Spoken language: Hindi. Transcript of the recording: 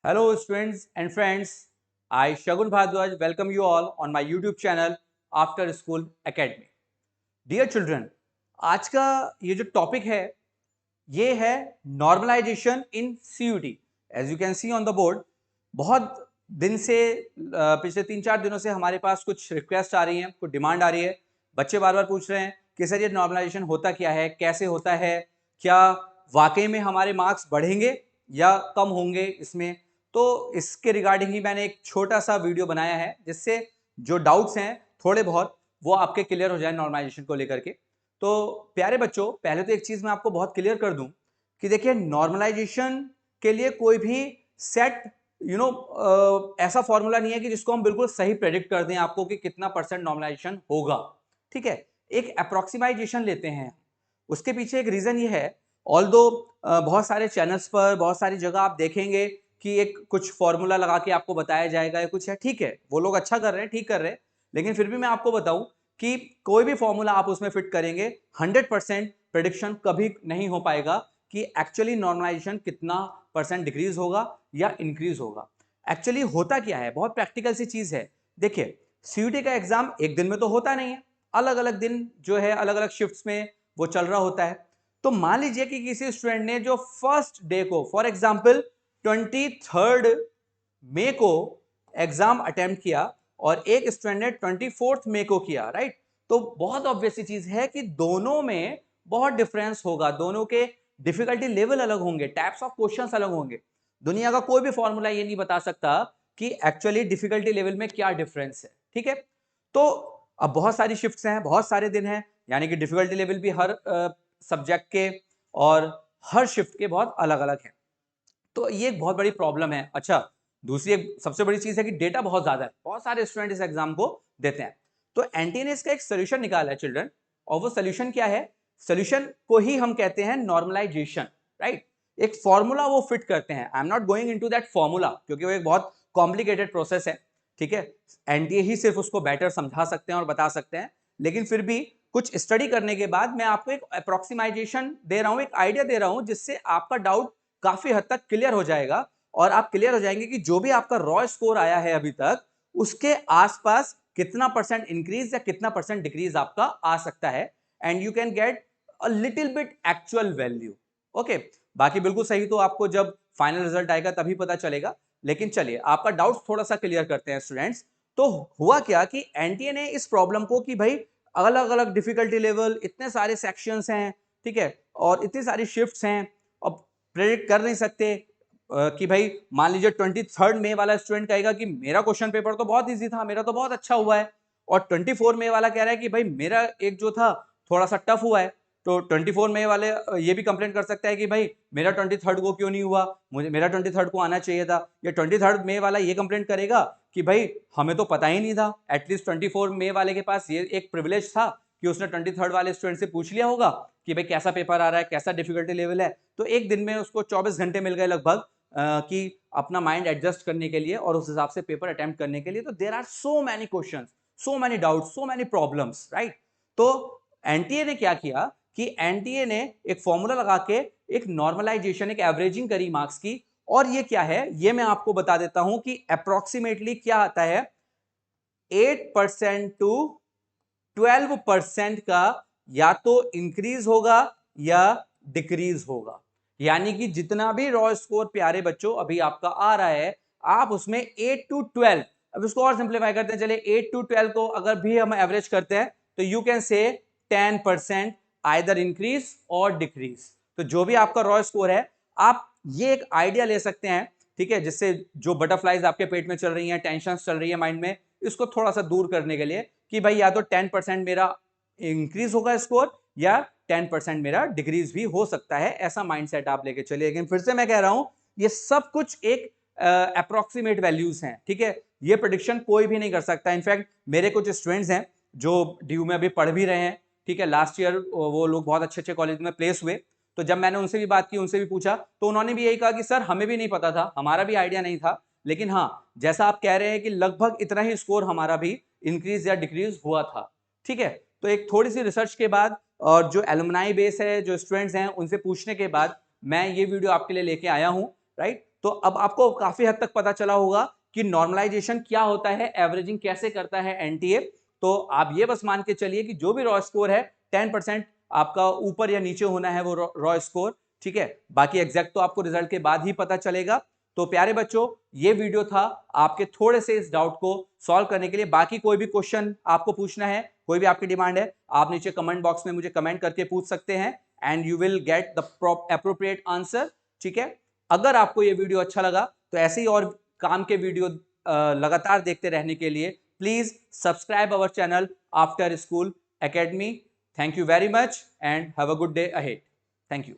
Hello, students and friends. I, Shagun Bhardwaj, welcome you all on my YouTube channel After School Academy. Dear children, आज का ये जो टॉपिक है ये है normalisation in CUT. As you can see on the board, बहुत दिन से पिछले 3-4 दिनों से हमारे पास कुछ रिक्वेस्ट आ रही हैं, कुछ डिमांड आ रही है। बच्चे बार बार पूछ रहे हैं कि सर ये नॉर्मलाइजेशन होता क्या है, कैसे होता है, क्या वाकई में हमारे मार्क्स बढ़ेंगे या कम होंगे इसमें। तो इसके रिगार्डिंग ही मैंने एक छोटा सा वीडियो बनाया है जिससे जो डाउट्स हैं थोड़े बहुत वो आपके क्लियर हो जाए नॉर्मलाइजेशन को लेकर के। तो प्यारे बच्चों, पहले तो एक चीज मैं आपको बहुत क्लियर कर दूं कि देखिए नॉर्मलाइजेशन के लिए कोई भी सेट ऐसा फॉर्मूला नहीं है कि जिसको हम बिल्कुल सही प्रेडिक्ट कर दें आपको कि कितना परसेंट नॉर्मलाइजेशन होगा। ठीक है, एक अप्रोक्सीमाइजेशन लेते हैं। उसके पीछे एक रीजन ये है, ऑल्दो बहुत सारे चैनल्स पर बहुत सारी जगह आप देखेंगे कि एक कुछ फॉर्मूला लगा के आपको बताया जाएगा या कुछ है, ठीक है, वो लोग अच्छा कर रहे हैं, ठीक कर रहे हैं, लेकिन फिर भी मैं आपको बताऊं कि कोई भी फॉर्मूला आप उसमें फिट करेंगे 100% प्रेडिक्शन कभी नहीं हो पाएगा कि एक्चुअली नॉर्मलाइजेशन कितना परसेंट डिक्रीज होगा या इंक्रीज होगा। एक्चुअली होता क्या है, बहुत प्रैक्टिकल सी चीज है। देखिए CUT का एग्जाम एक दिन में तो होता नहीं है, अलग अलग दिन जो है अलग अलग शिफ्ट्स में वो चल रहा होता है। तो मान लीजिए कि किसी स्टूडेंट ने जो फर्स्ट डे को, फॉर एग्जाम्पल 23 मई को एग्जाम अटेम्प्ट किया और एक स्टूडेंट ने 24 मई को किया, राइट। तो बहुत ऑब्वियस चीज है कि दोनों में बहुत डिफरेंस होगा, दोनों के डिफिकल्टी लेवल अलग होंगे, टाइप्स ऑफ क्वेश्चंस अलग होंगे। दुनिया का कोई भी फॉर्मूला ये नहीं बता सकता कि एक्चुअली डिफिकल्टी लेवल में क्या डिफरेंस है। ठीक है, तो अब बहुत सारी शिफ्ट्स हैं, बहुत सारे दिन हैं, यानी कि डिफिकल्टी लेवल भी हर सब्जेक्ट के और हर शिफ्ट के बहुत अलग अलग हैं। तो ये एक बहुत बड़ी प्रॉब्लम है। अच्छा, दूसरी एक सबसे बड़ी चीज है कि डेटा बहुत ज्यादा है, बहुत सारे स्टूडेंट इस एग्जाम को देते हैं। तो एनटीए ने इसका एक सोल्यूशन निकाला है चिल्ड्रन, और वो सोल्यूशन क्या है? सोल्यूशन को ही हम कहते हैं नॉर्मलाइजेशन, राइट। एक फॉर्मूला वो फिट करते हैं। I am not going into that formula क्योंकि वो एक बहुत कॉम्प्लिकेटेड प्रोसेस है। ठीक है, एनटीए ही सिर्फ उसको बेटर समझा सकते हैं और बता सकते हैं, लेकिन फिर भी कुछ स्टडी करने के बाद मैं आपको एक अप्रोक्सीमाइजेशन दे रहा हूं, एक आइडिया दे रहा हूं, जिससे आपका डाउट काफी हद तक क्लियर हो जाएगा और आप क्लियर हो जाएंगे कि जो भी आपका रॉ स्कोर आया है अभी तक उसके आसपास कितना परसेंट इंक्रीज या कितना परसेंट डिक्रीज आपका आ सकता है, and you can get a little bit actual value. Okay, बाकी बिल्कुल सही तो आपको जब फाइनल रिजल्ट आएगा तभी पता चलेगा, लेकिन चलिए आपका डाउट थोड़ा सा क्लियर करते हैं स्टूडेंट्स। तो हुआ क्या कि एनटीए ने इस प्रॉब्लम को कि भाई अलग अलग डिफिकल्टी लेवल, इतने सारे सेक्शंस हैं, ठीक है, और इतनी सारी शिफ्ट्स हैं, अब प्रेडिक्ट कर नहीं सकते कि भाई मान लीजिए 23 मई वाला स्टूडेंट कहेगा कि मेरा क्वेश्चन पेपर तो बहुत इजी था, मेरा तो बहुत अच्छा हुआ है, और 24 मई वाला कह रहा है कि भाई मेरा एक जो था थोड़ा सा टफ हुआ है। तो 24 मई वाले ये भी कंप्लेंट कर सकता है कि भाई मेरा 23 को क्यों नहीं हुआ, मुझे मेरा 23 को आना चाहिए था। या 23 मई वाला ये कंप्लेंट करेगा कि भाई हमें तो पता ही नहीं था, एटलीस्ट 24 मई वाले के पास ये एक प्रिविलेज था कि उसने 23 वाले स्टूडेंट से पूछ लिया होगा कि भाई कैसा पेपर आ रहा है, कैसा डिफिकल्टी लेवल है। तो एक दिन में उसको 24 घंटे मिल गए लगभग कि अपना माइंड एडजस्ट करने के लिए और उस हिसाब से पेपर अटेम्प्ट करने के लिए। तो there are so many questions, so many doubts, so many problems, right. तो एनटीए ने क्या किया कि एनटीए ने एक फॉर्मूला लगा के एक नॉर्मलाइजेशन, एक एवरेजिंग करी मार्क्स की। और ये क्या है ये मैं आपको बता देता हूं कि अप्रोक्सीमेटली क्या आता है, 8% टू 12% का या तो इंक्रीज होगा या डिक्रीज होगा। यानी कि जितना भी रॉ स्कोर प्यारे बच्चों अभी आपका आ रहा है, आप उसमें 8 टू 12, अब इसको और सिंप्लीफाई करते हैं, चलिए 8 टू 12 को अगर भी हम एवरेज करते हैं तो you can say 10% either increase और डिक्रीज। तो जो भी आपका रॉ स्कोर है, आप ये एक आइडिया ले सकते हैं, ठीक है, जिससे जो बटरफ्लाइज आपके पेट में चल रही हैं, टेंशन चल रही है माइंड में, इसको थोड़ा सा दूर करने के लिए कि भाई या तो 10% मेरा इंक्रीज होगा स्कोर या 10% मेरा डिक्रीज भी हो सकता है, ऐसा माइंडसेट आप लेके चलिए। लेकिन फिर से मैं कह रहा हूं ये सब कुछ एक अप्रोक्सीमेट वैल्यूज हैं, ठीक है, ये प्रेडिक्शन कोई भी नहीं कर सकता। इनफैक्ट मेरे कुछ स्टूडेंट्स हैं जो ड्यू में अभी पढ़ भी रहे हैं, ठीक है, लास्ट ईयर वो लोग बहुत अच्छे अच्छे कॉलेज में प्लेस हुए। तो जब मैंने उनसे भी बात की, उनसे भी पूछा, तो उन्होंने भी यही कहा कि सर हमें भी नहीं पता था, हमारा भी आइडिया नहीं था, लेकिन हाँ जैसा आप कह रहे हैं कि लगभग इतना ही स्कोर हमारा भी इंक्रीज या डिक्रीज हुआ था। ठीक है, तो एक थोड़ी सी रिसर्च के बाद और जो एलुमनाई बेस है, जो स्टूडेंट्स हैं, उनसे पूछने के बाद मैं ये वीडियो आपके लिए लेके आया हूं, राइट। तो अब आपको काफी हद तक पता चला होगा कि नॉर्मलाइजेशन क्या होता है, एवरेजिंग कैसे करता है एनटीए। तो आप ये बस मान के चलिए कि जो भी रॉ स्कोर है 10% आपका ऊपर या नीचे होना है वो रॉ स्कोर, ठीक है। बाकी एग्जैक्ट तो आपको रिजल्ट के बाद ही पता चलेगा। तो प्यारे बच्चों, ये वीडियो था आपके थोड़े से इस डाउट को सॉल्व करने के लिए। बाकी कोई भी क्वेश्चन आपको पूछना है, कोई भी आपकी डिमांड है, आप नीचे कमेंट बॉक्स में मुझे कमेंट करके पूछ सकते हैं and you will get the appropriate answer, ठीक है। अगर आपको ये वीडियो अच्छा लगा तो ऐसे ही और काम के वीडियो लगातार देखते रहने के लिए please subscribe our channel after school academy. Thank you very much and have a good day ahead. Thank you.